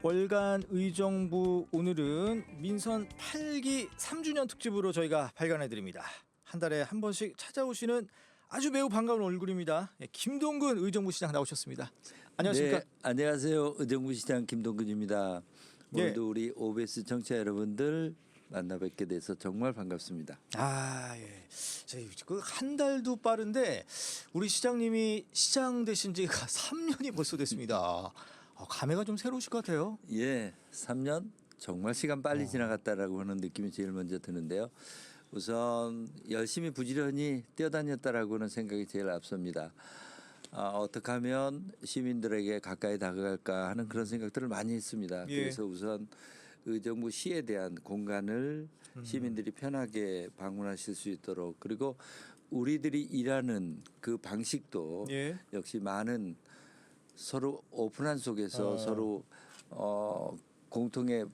월간 의정부 오늘은 민선 8기 3주년 특집으로 저희가 발간해 드립니다. 한 달에 한 번씩 찾아오시는 아주 매우 반가운 얼굴입니다. 김동근 의정부 시장 나오셨습니다. 안녕하십니까? 네, 안녕하세요. 의정부 시장 김동근입니다. 오늘도 우리 OBS 청취자 여러분들 만나 뵙게 돼서 정말 반갑습니다. 아, 예. 한 달도 빠른데 우리 시장님이 시장 되신 지가 3년이 벌써 됐습니다. 감회가 좀 새로우실 것 같아요. 예, 3년 정말 시간 빨리 지나갔다라고 하는 느낌이 제일 먼저 드는데요. 우선 열심히 부지런히 뛰어다녔다라고는 생각이 제일 앞섭니다. 어떻게 하면 시민들에게 가까이 다가갈까 하는 그런 생각들을 많이 했습니다. 예. 그래서 우선 의정부 시에 대한 공간을 시민들이 편하게 방문하실 수 있도록, 그리고 우리들이 일하는 그 방식도 예. 역시 많은 서로 오픈한 속에서 서로 공통의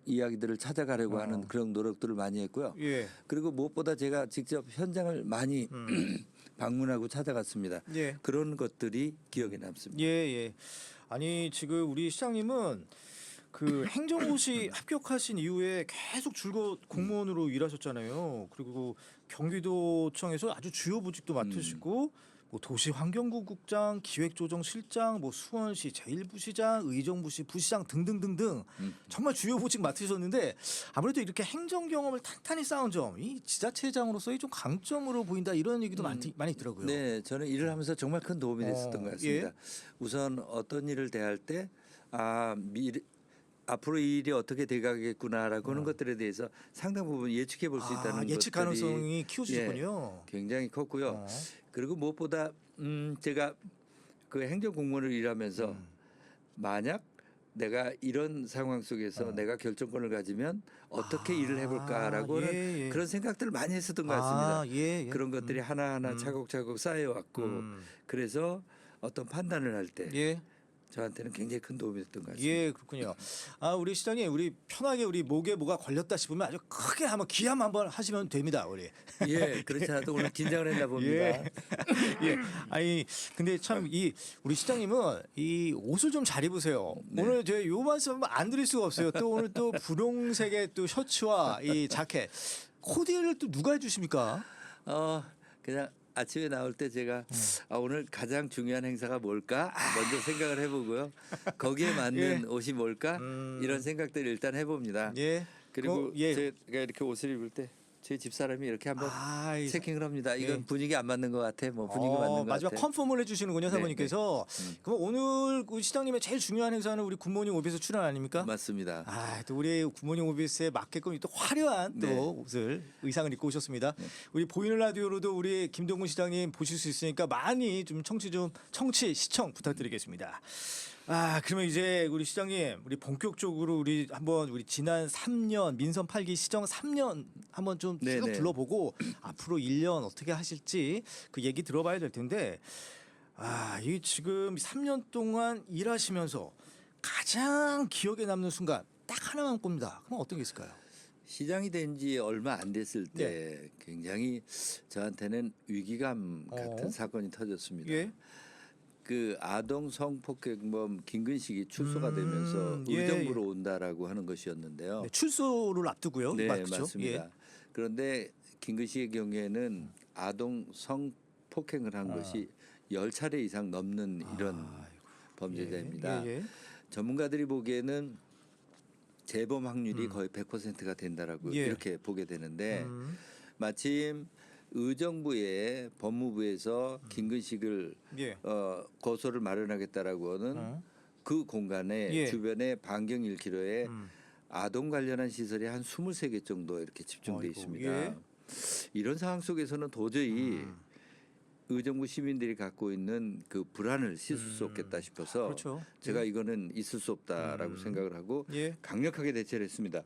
이야기들을 찾아가려고 하는 그런 노력들을 많이 했고요. 예. 그리고 무엇보다 제가 직접 현장을 많이 방문하고 찾아갔습니다. 예. 그런 것들이 기억에 남습니다. 예, 예. 아니 지금 우리 시장님은 그 행정고시 합격하신 이후에 계속 줄곧 공무원으로 일하셨잖아요. 그리고 경기도청에서 아주 주요 보직도 맡으시고 뭐 도시환경구국장, 기획조정실장, 뭐 수원시 제1부시장, 의정부시 부시장 등등등등 정말 주요 보직 맡으셨는데 아무래도 이렇게 행정 경험을 탄탄히 쌓은 점, 이 지자체장으로서의 좀 강점으로 보인다 이런 얘기도 많이 있더라고요. 네, 저는 일을 하면서 정말 큰 도움이 됐었던 것 같습니다. 예. 우선 어떤 일을 대할 때 앞으로 이 일이 어떻게 돼가겠구나라고 하는 것들에 대해서 상당 부분 예측해 볼 수 있다는 예측 것들이 가능성이 키워지셨군요. 굉장히 컸고요. 그리고 무엇보다 제가 그 행정 공무원을 일하면서 만약 내가 이런 상황 속에서 내가 결정권을 가지면 어떻게 일을 해볼까라고 하는 예, 예. 그런 생각들을 많이 했었던 것 같습니다. 예, 예. 그런 것들이 하나하나 차곡차곡 쌓여왔고 그래서 어떤 판단을 할 때 예. 저한테는 굉장히 큰 도움이 됐던 것 같습니다. 예, 그렇군요. 우리 시장님, 우리 편하게 우리 목에 뭐가 걸렸다 싶으면 아주 크게 한번 기함 한번 하시면 됩니다, 우리. 예, 그렇지 않아도 오늘 긴장을 했나 봅니다. 예. 예. 아니, 근데 참 우리 시장님은 이 옷을 좀 잘 입으세요. 네. 오늘 제가 요 말씀 안 드릴 수가 없어요. 또 오늘 또 분홍색의 또 셔츠와 이 자켓. 코디를 또 누가 해주십니까? 그냥 아침에 나올 때 제가 오늘 가장 중요한 행사가 뭘까 먼저 생각을 해보고요. 거기에 맞는 예. 옷이 뭘까 이런 생각들을 일단 해봅니다. 예. 그리고 예. 제가 이렇게 옷을 입을 때 제 집사람이 이렇게 한번 이 체킹을 합니다. 이건 예. 분위기 안 맞는 것 같아. 뭐 분위기 맞는 것 마지막 같아. 컨펌을 해주시는군요, 사모님께서. 그럼 오늘 우리 시장님의 제일 중요한 행사는 우리 굿모닝 오비스 출연 아닙니까? 맞습니다. 또 우리 굿모닝 오비스에 맞게끔 또 화려한 또 네. 옷을 의상을 입고 오셨습니다. 우리 보이는 라디오로도 우리 김동근 시장님 보실 수 있으니까 많이 좀 청취 시청 부탁드리겠습니다. 그러면 이제 우리 시장님 우리 본격적으로 우리 한번 우리 지난 3년 민선 8기 시정 3년 한번 좀 쭉 네네. 둘러보고 앞으로 1년 어떻게 하실지 그 얘기 들어봐야 될 텐데 이 지금 3년 동안 일하시면서 가장 기억에 남는 순간 딱 하나만 꼽니다. 그럼 어떤 게 있을까요? 시장이 된 지 얼마 안 됐을 때 굉장히 저한테는 위기감 같은 사건이 터졌습니다. 예. 그 아동 성폭행범 김근식이 출소가 되면서 예, 의정부로 온다라고 하는 것이었는데요. 네, 출소를 앞두고요. 네, 맞죠? 맞습니다. 예. 그런데 김근식의 경우에는 아동 성폭행을 한 것이 10차례 이상 넘는 이런 범죄자입니다. 예. 전문가들이 보기에는 재범 확률이 거의 100%가 된다라고 예. 이렇게 보게 되는데 마침 의정부의 법무부에서 김근식을 예. 거소를 마련하겠다라고 하는 그 공간에 예. 주변에 반경 1km에 아동 관련한 시설이 한 23개 정도 이렇게 집중돼 아이고, 있습니다. 예. 이런 상황 속에서는 도저히 의정부 시민들이 갖고 있는 그 불안을 씻을 수 없겠다 싶어서 그렇죠. 제가 이거는 있을 수 없다라고 생각을 하고 예. 강력하게 대처를 했습니다.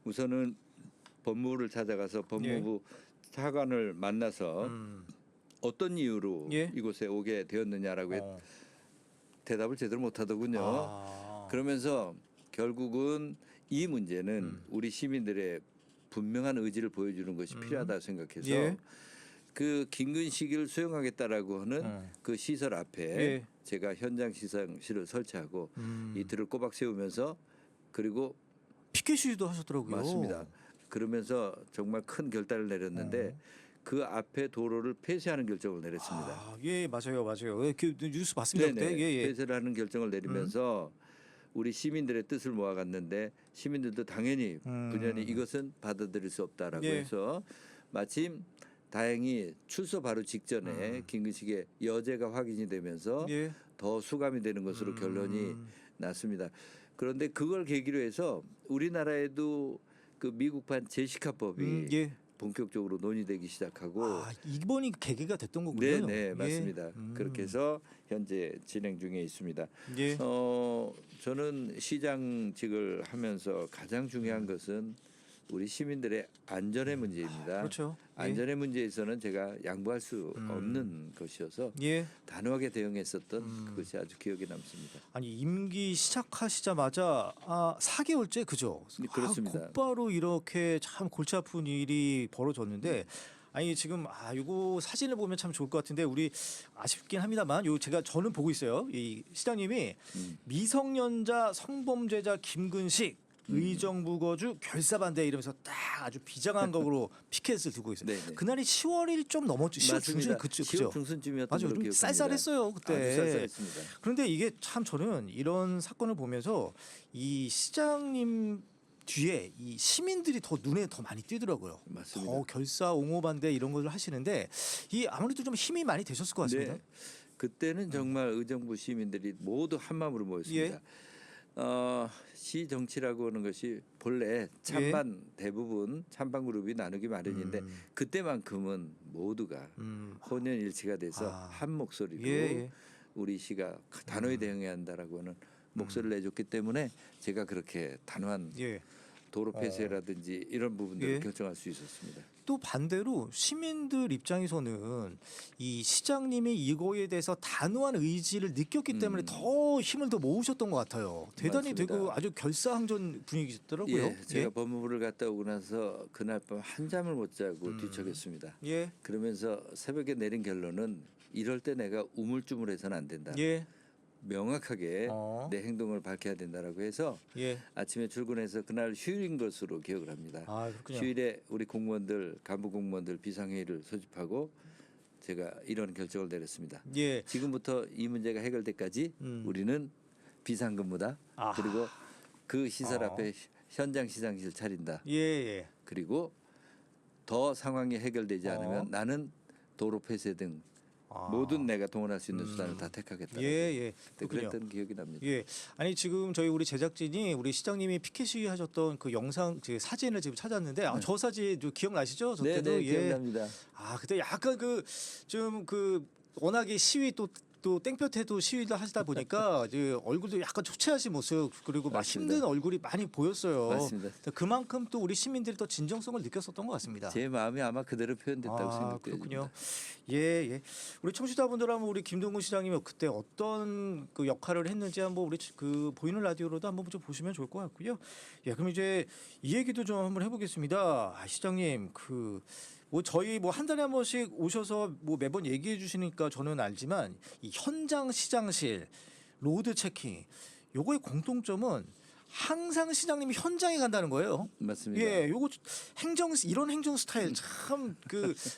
우선은 법무부를 찾아가서 법무부 차관을 만나서 어떤 이유로 예. 이곳에 오게 되었느냐라고 대답을 제대로 못하더군요. 그러면서 결국은 이 문제는 우리 시민들의 분명한 의지를 보여주는 것이 필요하다 생각해서 예. 그 김근식을 수용하겠다라고 하는 그 시설 앞에 예. 제가 현장 시상실을 설치하고 음. 이틀을 꼬박 세우면서 그리고 피켓 시위도 하셨더라고요. 맞습니다. 그러면서 정말 큰 결단을 내렸는데 그 앞에 도로를 폐쇄하는 결정을 내렸습니다. 아, 예, 맞아요, 맞아요. 예, 그 뉴스 봤습니다. 네네. 그때. 예, 예. 폐쇄를 하는 결정을 내리면서 우리 시민들의 뜻을 모아갔는데 시민들도 당연히 분연히 이것은 받아들일 수 없다라고 예. 해서 마침 다행히 출소 바로 직전에 김근식의 여죄가 확인이 되면서 예. 더 수감이 되는 것으로 결론이 났습니다. 그런데 그걸 계기로 해서 우리나라에도 그 미국판 제시카법이 예. 본격적으로 논의되기 시작하고 아, 이번이 계기가 됐던 거군요. 네, 네, 예. 맞습니다. 그렇게 해서 현재 진행 중에 있습니다. 예. 저는 시장직을 하면서 가장 중요한 것은 우리 시민들의 안전의 문제입니다. 그렇죠. 예. 안전의 문제에서는 제가 양보할 수 없는 것이어서 예. 단호하게 대응했었던 그것이 아주 기억에 남습니다. 아니 임기 시작하시자마자 4개월째 그죠? 네, 그렇습니다. 곧바로 이렇게 참 골치 아픈 일이 벌어졌는데 아니 지금 이거 사진을 보면 참 좋을 것 같은데 우리 아쉽긴 합니다만 저는 보고 있어요. 이 시장님이 미성년자 성범죄자 김근식 의정부 거주 결사반대 이러면서 딱 아주 비장한 각오로 피켓을 들고 있어요. 네네. 그날이 10월이 좀 넘었죠. 10월 중순 그죠? 10월 중순쯤이었던 맞아요. 걸로 좀 기억합니다. 쌀쌀했어요 그때. 아주 쌀쌀했습니다. 그런데 이게 참 저는 이런 사건을 보면서 이 시장님 뒤에 이 시민들이 더 눈에 더 많이 띄더라고요. 맞습니다. 더 결사 옹호 반대 이런 걸 하시는데 이 아무래도 좀 힘이 많이 되셨을 것 같습니다. 네. 그때는 정말 의정부 시민들이 모두 한 마음으로 모였습니다. 예. 시 정치라고 하는 것이 본래 찬반 대부분 찬반 그룹이 나누기 마련인데 그때만큼은 모두가 혼연일치가 돼서 한 목소리로 예, 예. 우리 시가 단호히 대응해야 한다라고 하는 목소리를 내줬기 때문에 제가 그렇게 단호한 예. 도로 폐쇄라든지 이런 부분들을 예. 결정할 수 있었습니다. 또 반대로 시민들 입장에서는 이 시장님이 이거에 대해서 단호한 의지를 느꼈기 때문에 더 힘을 더 모으셨던 것 같아요. 대단히 맞습니다. 되고 아주 결사항전 분위기더라고요. 예, 제가 법무부를 갔다 오고 나서 그날 밤 한잠을 못 자고 뒤척였습니다. 예. 그러면서 새벽에 내린 결론은 이럴 때 내가 우물쭈물해서는 안 된다. 예. 명확하게 어. 내 행동을 밝혀야 된다라고 해서 예. 아침에 출근해서 그날 휴일인 것으로 기억을 합니다. 그렇군요. 휴일에 우리 공무원들 간부 공무원들 비상회의를 소집하고 제가 이런 결정을 내렸습니다. 예. 지금부터 이 문제가 해결될 때까지 우리는 비상근무다. 아하. 그리고 그 시설 앞에 현장 시상실 차린다. 예. 예. 그리고 더 상황이 해결되지 않으면 나는 도로 폐쇄 등 모든 내가 동원할 수 있는 수단을 다 택하겠다. 예. 예. 그때 그렇군요. 그랬던 기억이 납니다. 예. 아니 지금 저희 우리 제작진이 우리 시장님이 피켓 시위 하셨던 그 영상 그 사진을 지금 찾았는데 저 사진 기억나시죠? 저 네, 때도 네, 기억납니다. 그때 약간 좀 워낙에 시위 또 땡볕에도 시위를 하시다 보니까 이제 얼굴도 약간 초췌하신 모습 그리고 막 맞습니다. 힘든 얼굴이 많이 보였어요. 맞습니다. 그만큼 또 우리 시민들이 더 진정성을 느꼈었던 것 같습니다. 제 마음이 아마 그대로 표현됐다고 생각돼요. 그렇군요. 예, 예. 우리 청취자분들 한번 우리 김동근 시장님이 그때 어떤 그 역할을 했는지 한번 우리 그 보이는 라디오로도 한번 좀 보시면 좋을 것 같고요. 예, 그럼 이제 이 얘기도 좀 한번 해보겠습니다. 시장님 저희 한 달에 한 번씩 오셔서 매번 얘기해 주시니까 저는 알지만 이 현장 시장실 로드 체킹 요거의 공통점은 항상 시장님이 현장에 간다는 거예요. 맞습니다. 예, 요거 이런 행정 스타일 참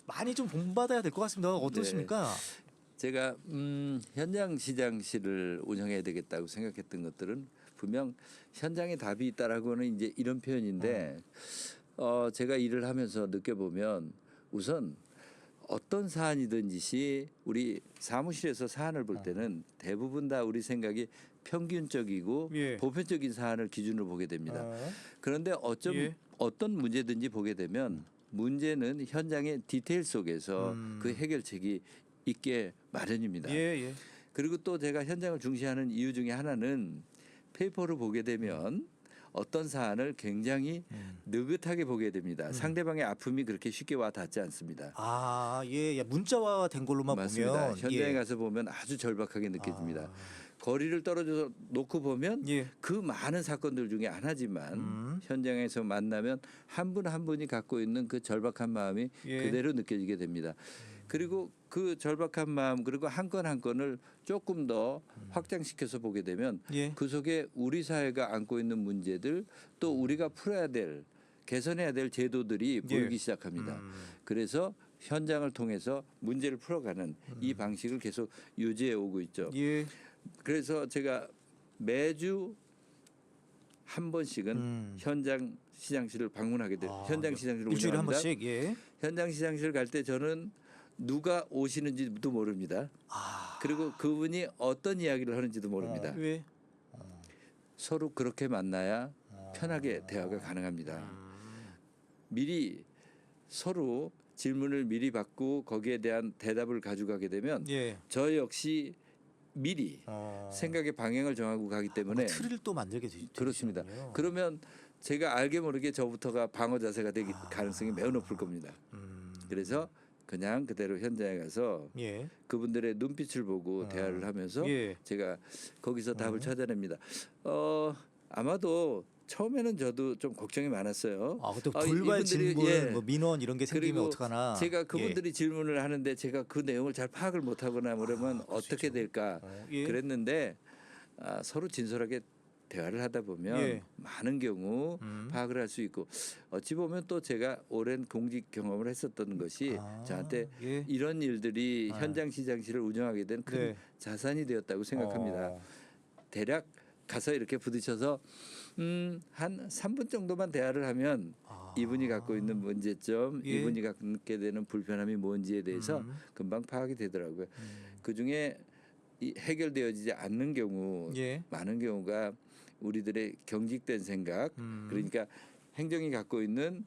많이 좀 본받아야 될 것 같습니다. 어떻습니까? 제가 현장 시장실을 운영해야 되겠다고 생각했던 것들은 분명 현장에 답이 있다라고는 이제 이런 표현인데 제가 일을 하면서 느껴보면 우선 어떤 사안이든지 우리 사무실에서 사안을 볼 때는 대부분 다 우리 생각이 평균적이고 예. 보편적인 사안을 기준으로 보게 됩니다. 그런데 예. 어떤 문제든지 보게 되면 문제는 현장의 디테일 속에서 그 해결책이 있게 마련입니다. 예, 예. 그리고 또 제가 현장을 중시하는 이유 중에 하나는 페이퍼를 보게 되면 어떤 사안을 굉장히 느긋하게 보게 됩니다. 상대방의 아픔이 그렇게 쉽게 와 닿지 않습니다. 예, 예. 문자화 된 걸로만 맞습니다. 보면 현장에 가서 보면 아주 절박하게 느껴집니다. 거리를 떨어져서 놓고 보면 예. 그 많은 사건들 중에 하나지만 현장에서 만나면 한 분 한 분이 갖고 있는 그 절박한 마음이 예. 그대로 느껴지게 됩니다. 그리고 그 절박한 마음 그리고 한 건 한 건을 조금 더 확장시켜서 보게 되면 예. 그 속에 우리 사회가 안고 있는 문제들 또 우리가 풀어야 될 개선해야 될 제도들이 보이기 시작합니다. 그래서 현장을 통해서 문제를 풀어가는 이 방식을 계속 유지해 오고 있죠. 예. 그래서 제가 매주 한 번씩은 현장 시장실을 방문하게 돼요. 현장 시장실을 일주일에 한 운영합니다. 번씩. 예. 현장 시장실 갈 때 저는 누가 오시는지도 모릅니다. 그리고 그분이 어떤 이야기를 하는지도 모릅니다. 왜? 서로 그렇게 만나야 편하게 대화가 가능합니다. 미리 서로 질문을 미리 받고 거기에 대한 대답을 가져가게 되면 예. 저 역시 미리 생각의 방향을 정하고 가기 때문에 틀을 또 만들게 되죠. 그렇습니다. 그러면 제가 알게 모르게 저부터가 방어 자세가 되기 가능성이 매우 높을 겁니다. 그래서 그냥 그대로 현장에 가서 예. 그분들의 눈빛을 보고 대화를 하면서 예. 제가 거기서 답을 찾아냅니다. 아마도 처음에는 저도 좀 걱정이 많았어요. 그때 돌발 이분들이, 질문, 예. 뭐 민원 이런 게 생기면 그리고 어떡하나. 제가 그분들이 질문을 하는데 제가 그 내용을 잘 파악을 못하거나 그러면 어떻게 될까 예. 그랬는데 서로 진솔하게 대화를 하다 보면 예. 많은 경우 파악을 할 수 있고 어찌 보면 또 제가 오랜 공직 경험을 했었던 것이 저한테 예. 이런 일들이 현장 시장실을 운영하게 된 큰 네. 자산이 되었다고 생각합니다. 대략 가서 이렇게 부딪혀서 한 3분 정도만 대화를 하면 이분이 갖고 있는 문제점, 예. 이분이 갖게 되는 불편함이 뭔지에 대해서 금방 파악이 되더라고요. 그중에 이 해결되어지지 않는 경우 예. 많은 경우가 우리들의 경직된 생각 그러니까 행정이 갖고 있는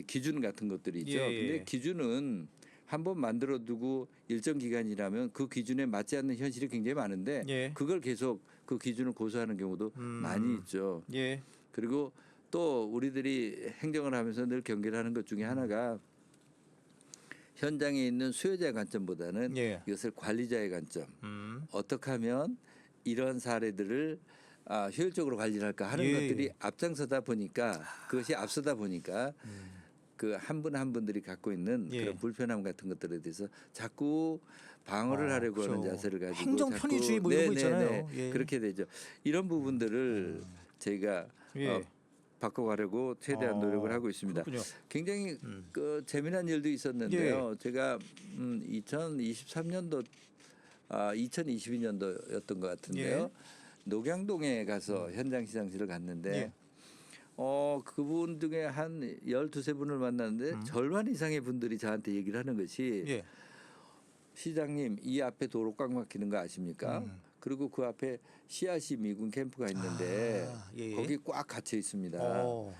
기준 같은 것들이 있죠. 예, 예. 근데 기준은 한번 만들어 두고 일정 기간이라면 그 기준에 맞지 않는 현실이 굉장히 많은데 예. 그걸 계속 그 기준을 고수하는 경우도 많이 있죠. 예. 그리고 또 우리들이 행정을 하면서 늘 경계를 하는 것 중에 하나가 현장에 있는 수요자의 관점보다는 예. 이것을 관리자의 관점. 어떻게 하면 이런 사례들을 효율적으로 관리를 할까 하는 예. 것들이 앞장서다 보니까 그것이 앞서다 보니까 그 한 분 한 분들이 갖고 있는 예. 그런 불편함 같은 것들에 대해서 자꾸 방어를 하려고 하는 그렇죠. 자세를 가지고 행정 자꾸 편의주의 뭐 이런 거 있잖아요. 예. 그렇게 되죠. 이런 부분들을 저희가 예. 바꿔가려고 최대한 노력을 하고 있습니다. 그렇군요. 굉장히 그 재미난 일도 있었는데요. 제가 2023년도 2022년도였던 것 같은데요. 예. 녹양동에 가서 현장 시장실을 갔는데 예. 그분 중에 한 12~13분을 만났는데 절반 이상의 분들이 저한테 얘기를 하는 것이 예. 시장님 이 앞에 도로 꽉 막히는 거 아십니까? 그리고 그 앞에 씨앗이 미군 캠프가 있는데 예. 거기 꽉 갇혀 있습니다.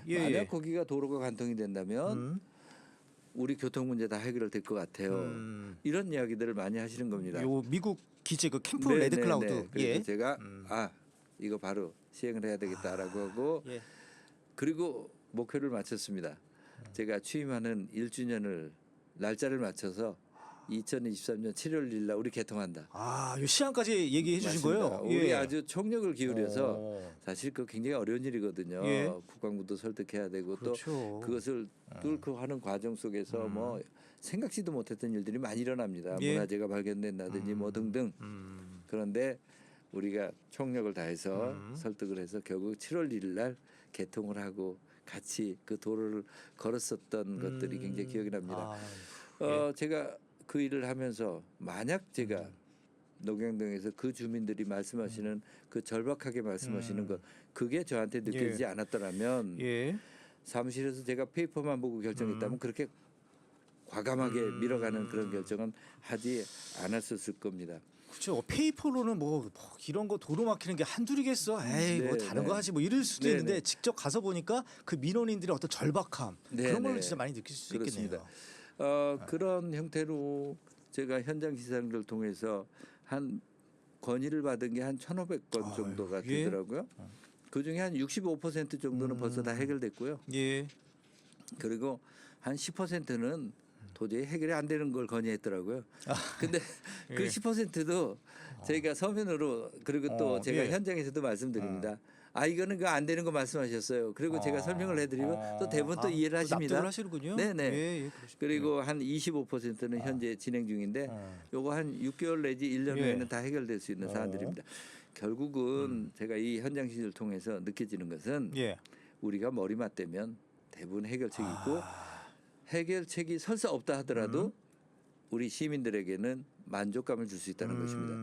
예, 만약 예. 거기가 도로가 관통이 된다면 우리 교통 문제 다 해결될 것 같아요. 이런 이야기들을 많이 하시는 겁니다. 요 미국 기재 그 캠프 네, 레드 네, 클라우드. 네. 그래서 예. 제가 이거 바로 시행을 해야 되겠다라고 하고 예. 그리고 목표를 맞췄습니다. 제가 취임하는 1주년을 날짜를 맞춰서 2023년 7월 1일 날 우리 개통한다. 요 시간까지 얘기해 주신 맞습니다. 거예요? 우리 예. 아주 총력을 기울여서 사실 그 굉장히 어려운 일이거든요. 예. 국방부도 설득해야 되고 그렇죠. 또 그것을 뚫고 하는 과정 속에서 뭐 생각지도 못했던 일들이 많이 일어납니다. 예. 문화재가 발견된다든지 뭐 등등. 그런데 우리가 총력을 다해서 설득을 해서 결국 7월 1일 날 개통을 하고 같이 그 도로를 걸었었던 것들이 굉장히 기억이 납니다. 제가 그 일을 하면서 만약 제가 녹양동에서 그 주민들이 말씀하시는 그 절박하게 말씀하시는 것 그게 저한테 느껴지지 않았더라면 예. 사무실에서 제가 페이퍼만 보고 결정했다면 그렇게 과감하게 밀어가는 그런 결정은 하지 않았었을 겁니다. 그렇죠. 페이퍼로는 뭐 이런 거 도로 막히는 게 한둘이겠어. 에이 뭐 네, 다른 네. 거 하지 뭐 이럴 수도 네, 있는데 네. 직접 가서 보니까 그 민원인들의 어떤 절박함 네, 그런 걸 네. 진짜 많이 느낄 수 그렇습니다. 있겠네요. 그런 형태로 제가 현장 시상을 통해서 한 건의를 받은 게 한 1,500건 정도가 예. 되더라고요. 그 중에 한 65% 정도는 벌써 다 해결됐고요. 예. 그리고 한 10%는 도저히 해결이 안 되는 걸 건의했더라고요. 근데 그 예. 10%도 저희가 서면으로 그리고 또 제가 예. 현장에서도 말씀드립니다. 이거는 그 안 되는 거 말씀하셨어요. 그리고 제가 설명을 해드리면 또 대부분 또 이해를 또 하십니다. 납득을 하시는군요. 네네. 예, 그러시군요. 그리고 한 25%는 현재 진행 중인데 요거 한 6개월 내지 1년 예. 후에는 다 해결될 수 있는 사안들입니다. 결국은 제가 이 현장 시를 통해서 느껴지는 것은 예. 우리가 머리 맞대면 대부분 해결책이 있고 해결책이 설사 없다 하더라도 우리 시민들에게는 만족감을 줄 수 있다는 것입니다.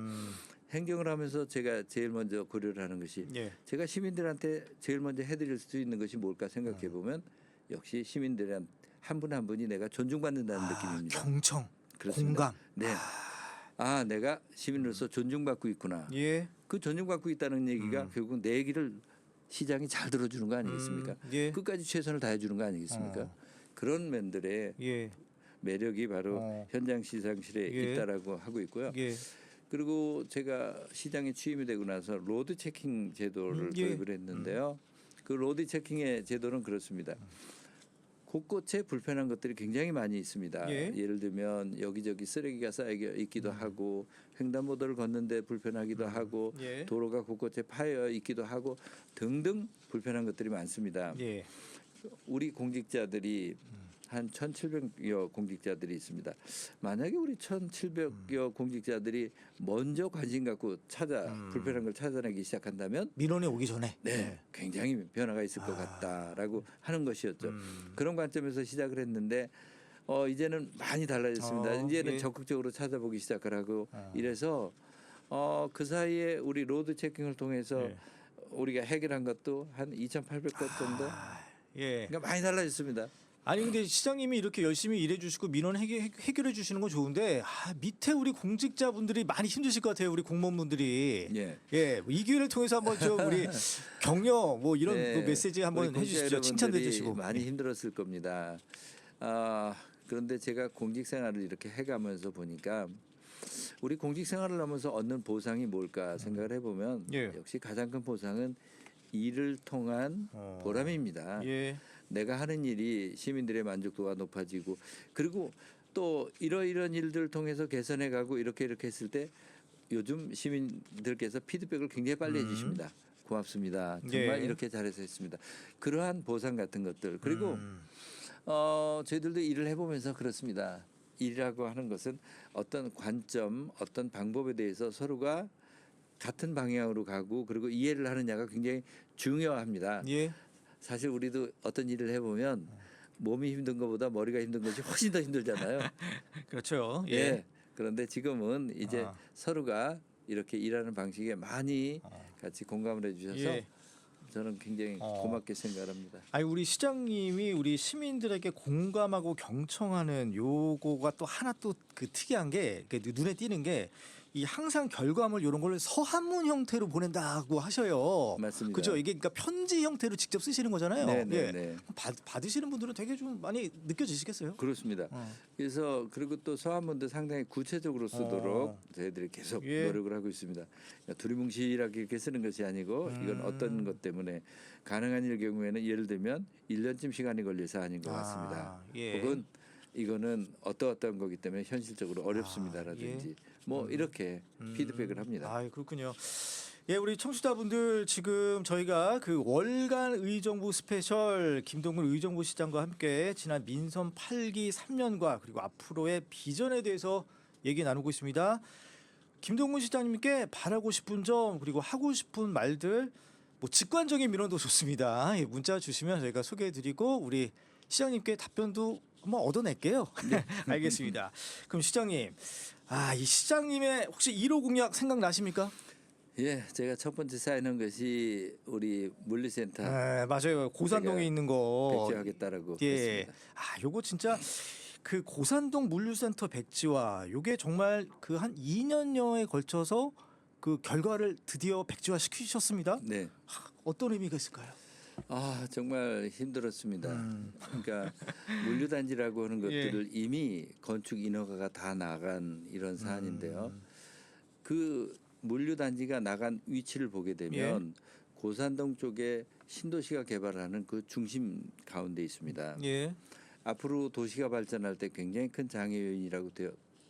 행정을 하면서 제가 제일 먼저 고려를 하는 것이 예. 제가 시민들한테 제일 먼저 해드릴 수 있는 것이 뭘까 생각해 보면 역시 시민들한 한 분 한 분이 내가 존중받는다는 느낌입니다. 경청, 그렇습니다. 공감. 네. 내가 시민으로서 존중받고 있구나. 예. 그 존중받고 있다는 얘기가 결국 내 얘기를 시장이 잘 들어주는 거 아니겠습니까? 예. 끝까지 최선을 다해주는 거 아니겠습니까? 그런 면들의 예. 매력이 바로 현장 시상실에 예. 있다라고 하고 있고요. 예. 그리고 제가 시장에 취임이 되고 나서 로드 체킹 제도를 예. 도입을 했는데요. 그 로드 체킹의 제도는 그렇습니다. 곳곳에 불편한 것들이 굉장히 많이 있습니다. 예. 예를 들면 여기저기 쓰레기가 쌓여 있기도 하고 횡단보도를 걷는데 불편하기도 하고 예. 도로가 곳곳에 파여 있기도 하고 등등 불편한 것들이 많습니다. 예. 우리 공직자들이 한 1,700여 공직자들이 있습니다. 만약에 우리 1,700여 공직자들이 먼저 관심 갖고 불편한 걸 찾아내기 시작한다면 민원이 오기 전에. 네, 굉장히 변화가 있을 것 같다라고 하는 것이었죠. 그런 관점에서 시작을 했는데 이제는 많이 달라졌습니다. 이제는 예. 적극적으로 찾아보기 시작을 하고 이래서 그 사이에 우리 로드 체킹을 통해서 예. 우리가 해결한 것도 한 2,800건 정도. 예. 그러니까 많이 달라졌습니다. 아니 근데 시장님이 이렇게 열심히 일해 주시고 민원 해결해 주시는 건 좋은데 밑에 우리 공직자분들이 많이 힘드실 것 같아요. 우리 공무원분들이. 예. 예. 이 기회를 통해서 한번 좀 우리 격려 뭐 이런 네, 그 메시지 한번 우리 해 주시죠. 공직자 칭찬도 해 여러분들이 주시고. 많이 힘들었을 겁니다. 그런데 제가 공직 생활을 이렇게 해가면서 보니까 우리 공직 생활을 하면서 얻는 보상이 뭘까 생각을 해보면 예. 역시 가장 큰 보상은 일을 통한 보람입니다. 예. 내가 하는 일이 시민들의 만족도가 높아지고 그리고 또 이러이러한 일들을 통해서 개선해가고 이렇게 했을 때 요즘 시민들께서 피드백을 굉장히 빨리 해주십니다. 고맙습니다. 정말 예. 이렇게 잘해서 했습니다. 그러한 보상 같은 것들 그리고 저희들도 일을 해보면서 그렇습니다. 일이라고 하는 것은 어떤 관점, 어떤 방법에 대해서 서로가 같은 방향으로 가고 그리고 이해를 하느냐가 굉장히 중요합니다. 예. 사실 우리도 어떤 일을 해보면 몸이 힘든 것보다 머리가 힘든 것이 훨씬 더 힘들잖아요. 그렇죠. 예. 예. 그런데 지금은 이제 아. 서로가 이렇게 일하는 방식에 많이 같이 공감을 해주셔서 예. 저는 굉장히 고맙게 생각합니다. 아니 우리 시장님이 우리 시민들에게 공감하고 경청하는 요거가 또 하나 또 그 특이한 게 눈에 띄는 게 이 항상 결과물 이런 걸 서한문 형태로 보낸다고 하셔요. 맞습니다. 그죠? 이게 그러니까 편지 형태로 직접 쓰시는 거잖아요. 네네네. 예. 받으시는 분들은 되게 좀 많이 느껴지시겠어요? 그렇습니다. 그래서 그리고 또 서한문도 상당히 구체적으로 쓰도록 저희들이 계속 예. 노력을 하고 있습니다. 두리뭉실하게 이렇게 쓰는 것이 아니고 이건 어떤 것 때문에 가능한 일 경우에는 예를 들면 1년쯤 시간이 걸릴 사안인 것 같습니다. 예. 혹은 이거는 어떠어떤 거기 때문에 현실적으로 어렵습니다라든지 뭐 이렇게 피드백을 합니다. 아, 그렇군요. 예, 우리 청취자분들 지금 저희가 그 월간 의정부 스페셜 김동근 의정부 시장과 함께 지난 민선 8기 3년과 그리고 앞으로의 비전에 대해서 얘기 나누고 있습니다. 김동근 시장님께 바라고 싶은 점 그리고 하고 싶은 말들 뭐 직관적인 민원도 좋습니다. 예, 문자 주시면 저희가 소개해드리고 우리 시장님께 답변도 한번 얻어낼게요. 네. 알겠습니다. 그럼 시장님, 이 시장님의 혹시 1호 공약 생각나십니까? 예, 제가 첫 번째 쌓여놓은 것이 우리 물류센터 네, 맞아요. 고산동에 제가 있는 거. 백지하겠다라고 예. 했습니다. 요거 진짜 그 고산동 물류센터 백지화, 요게 정말 그 한 2년여에 걸쳐서 그 결과를 드디어 백지화 시키셨습니다. 네. 어떤 의미가 있을까요? 정말 힘들었습니다. 그러니까 물류단지라고 하는 것들을 이미 건축 인허가가 다 나간 이런 사안인데요. 그 물류단지가 나간 위치를 보게 되면 고산동 쪽에 신도시가 개발하는 그 중심 가운데 있습니다. 예. 앞으로 도시가 발전할 때 굉장히 큰 장애 요인이라고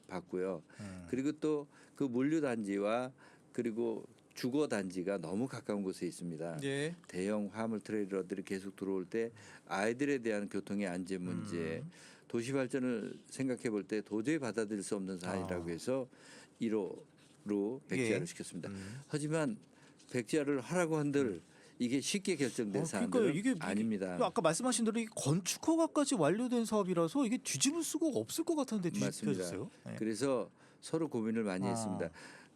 봤고요. 그리고 또 그 물류 단지와 그리고 주거 단지가 너무 가까운 곳에 있습니다. 예. 대형 화물 트레일러들이 계속 들어올 때 아이들에 대한 교통의 안전 문제, 도시 발전을 생각해 볼 때 도저히 받아들일 수 없는 사안이라고 해서 1호로 백지화를 예. 시켰습니다. 하지만 백지화를 하라고 한들 이게 쉽게 결정된 그러니까요. 사안들은 이게 아닙니다. 아까 말씀하신 대로 이 건축 허가까지 완료된 사업이라서 이게 뒤집을 수가 없을 것 같은데 맞습니다. 뒤집혀졌어요. 예. 그래서 서로 고민을 많이 했습니다.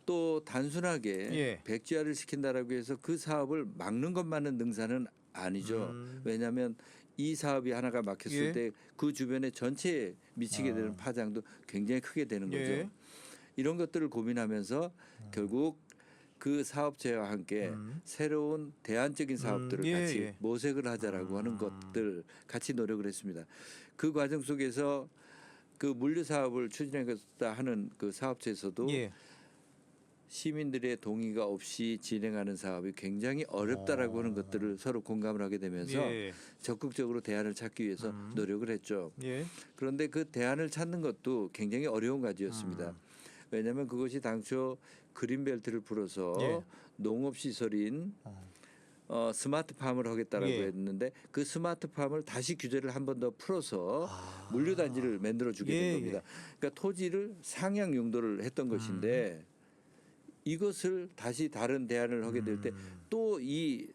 또 단순하게 예. 백지화를 시킨다라고 해서 그 사업을 막는 것만은 능사는 아니죠. 왜냐하면 이 사업이 하나가 막혔을 예. 때 그 주변에 전체에 미치게 되는 파장도 굉장히 크게 되는 거죠. 예. 이런 것들을 고민하면서 결국 그 사업체와 함께 새로운 대안적인 사업들을 예, 같이 예. 모색을 하자라고 하는 것들 같이 노력을 했습니다. 그 과정 속에서 그 물류 사업을 추진하겠다 하는 그 사업체에서도 예. 시민들의 동의가 없이 진행하는 사업이 굉장히 어렵다라고 하는 것들을 서로 공감을 하게 되면서 예. 적극적으로 대안을 찾기 위해서 노력을 했죠. 예. 그런데 그 대안을 찾는 것도 굉장히 어려운 과제였습니다. 왜냐하면 그것이 당초 그린벨트를 풀어서 예. 농업시설인 스마트팜을 하겠다라고 예. 했는데 그 스마트팜을 다시 규제를 한 번 더 풀어서 물류단지를 만들어주게 예, 된 겁니다. 그러니까 토지를 상향 용도를 했던 것인데 이것을 다시 다른 대안을 하게 될 때 또 이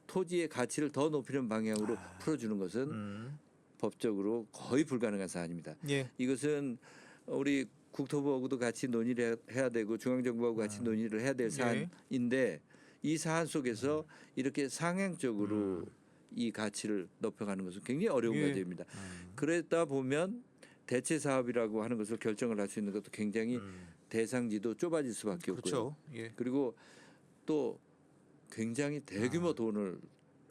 토지의 가치를 더 높이는 방향으로 풀어주는 것은 법적으로 거의 불가능한 사안입니다. 예. 이것은 우리 국토부하고도 같이 논의를 해야 되고 중앙정부하고 같이 논의를 해야 될 예. 사안인데 이 사안 속에서 이렇게 상향적으로 이 가치를 높여가는 것은 굉장히 어려운 예. 과제입니다. 그러다 보면 대체 사업이라고 하는 것을 결정을 할 수 있는 것도 굉장히 대상지도 좁아질 수밖에 없고요. 그렇죠. 예. 그리고 또 굉장히 대규모 돈을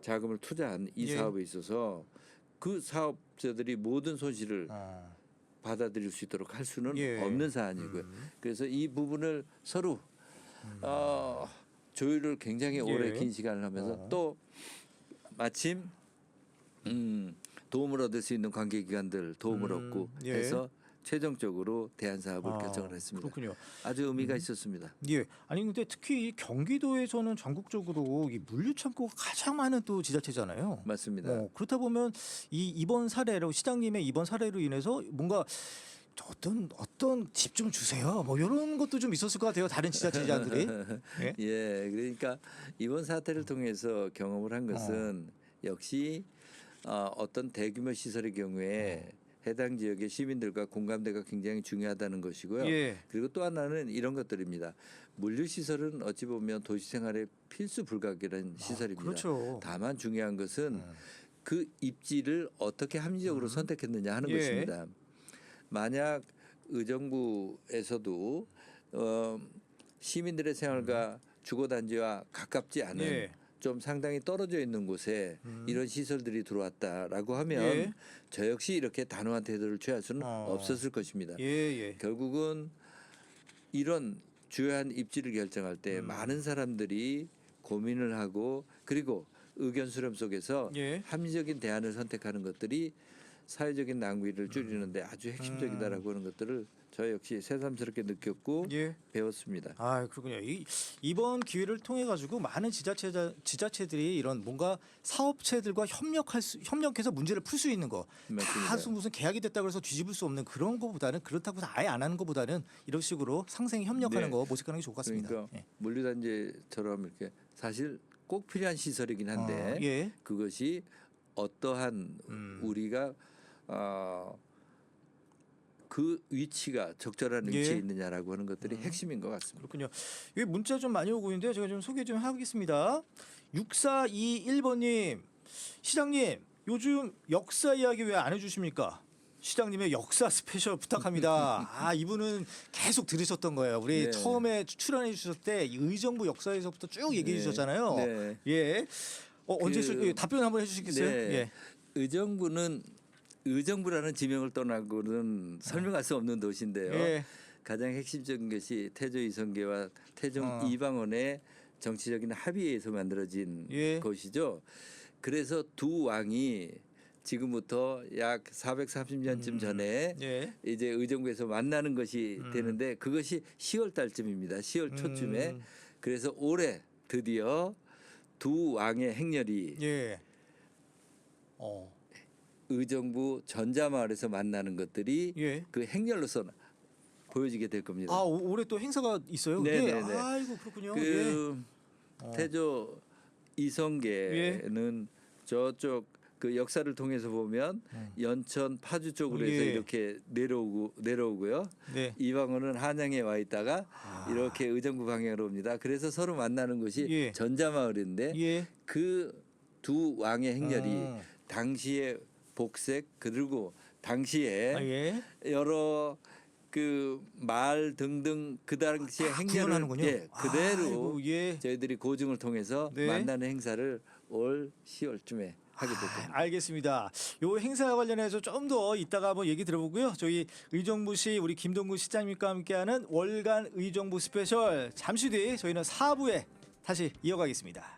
자금을 투자한 이 예. 사업에 있어서 그 사업자들이 모든 손실을 받아들일 수 있도록 할 수는 예. 없는 사안이고요. 그래서 이 부분을 서로 조율을 굉장히 오래 예. 긴 시간을 하면서 또 마침 도움을 얻을 수 있는 관계기관들 도움을 얻고 예. 해서 최종적으로 대안 사업을 결정을 했습니다. 그렇군요. 아주 의미가 있었습니다. 예. 아니 근데 특히 이 경기도에서는 전국적으로 이 물류 창고가 가장 많은 또 지자체잖아요. 맞습니다. 그렇다 보면 이 이번 사례로 시장님의 이번 사례로 인해서 뭔가 어떤 집 좀 주세요. 뭐 이런 것도 좀 있었을 것 같아요. 다른 지자체장들이. 예? 예, 그러니까 이번 사태를 통해서 경험을 한 것은 역시 어떤 대규모 시설의 경우에 해당 지역의 시민들과 공감대가 굉장히 중요하다는 것이고요. 예. 그리고 또 하나는 이런 것들입니다. 물류 시설은 어찌 보면 도시 생활의 필수 불가결한 시설입니다. 그렇죠. 다만 중요한 것은 그 입지를 어떻게 합리적으로 선택했느냐 하는 예. 것입니다. 만약 의정부에서도 시민들의 생활과 주거단지와 가깝지 않은 예. 좀 상당히 떨어져 있는 곳에 이런 시설들이 들어왔다라고 하면 예. 저 역시 이렇게 단호한 태도를 취할 수는 없었을 것입니다. 예, 예. 결국은 이런 주요한 입지를 결정할 때 많은 사람들이 고민을 하고 그리고 의견 수렴 속에서 예. 합리적인 대안을 선택하는 것들이 사회적인 낭비를 줄이는데 아주 핵심적이다라고 하는 것들을 저 역시 새삼스럽게 느꼈고 예. 배웠습니다. 아 그렇군요. 이번 기회를 통해 가지고 많은 지자체들이 이런 뭔가 사업체들과 협력해서 문제를 풀 수 있는 거. 맞습니다. 다 무슨 계약이 됐다 그래서 뒤집을 수 없는 그런 거보다는 그렇다고 해서 아예 안 하는 거보다는 이런 식으로 상생이 협력하는 네. 거 모색하는 게 좋을 것 같습니다. 그러니까 예. 물류단지처럼 이렇게 사실 꼭 필요한 시설이긴 한데 예. 그것이 어떠한 우리가 그 위치가 적절한 위치에 예. 있느냐라고 하는 것들이 핵심인 것 같습니다. 그렇군요. 여기 문자 좀 많이 오고 있는데요. 제가 좀 소개 좀 하겠습니다. 6421번님, 시장님 요즘 역사 이야기 왜 안 해주십니까? 시장님의 역사 스페셜 부탁합니다. 아 이분은 계속 들으셨던 거예요. 우리 네. 처음에 출연해 주셨을 때 의정부 역사에서부터 쭉 얘기해 네. 주셨잖아요. 네. 예. 언제 그- 답변 한번 해주시겠어요? 네. 예. 의정부라는 지명을 떠나고는 설명할 수 없는 도시인데요. 예. 가장 핵심적인 것이 태조 이성계와 태종 어. 이방원의 정치적인 합의에 의해서 만들어진 예. 것이죠. 그래서 두 왕이 지금부터 약 430년쯤 전에 예. 이제 의정부에서 만나는 것이 되는데 그것이 10월 달쯤입니다. 10월 초쯤에. 그래서 올해 드디어 두 왕의 행렬이 예. 의정부 전자마을에서 만나는 것들이 예. 그 행렬로서 보여지게 될 겁니다. 아 올해 또 행사가 있어요. 그게? 네네네. 아이고 그렇군요. 그 예. 태조 이성계는 저쪽 그 역사를 통해서 보면 연천 파주 쪽으로 해서 예. 이렇게 내려오고요. 네. 이방원은 한양에 와 있다가 이렇게 의정부 방향으로 옵니다. 그래서 서로 만나는 곳이 예. 전자마을인데 예. 그 두 왕의 행렬이 당시의 복색 그리고 당시에 아, 예. 여러 그 말 등등 그 당시의 행렬을 구현하는군요. 예, 그대로 아이고, 예. 저희들이 고증을 통해서 네. 만나는 행사를 올 10월쯤에 하게 될 겁니다. 알겠습니다. 요 행사 관련해서 좀 더 이따가 한번 얘기 들어보고요. 저희 의정부시 우리 김동구 시장님과 함께하는 월간 의정부 스페셜 잠시 뒤에 저희는 4부에 다시 이어가겠습니다.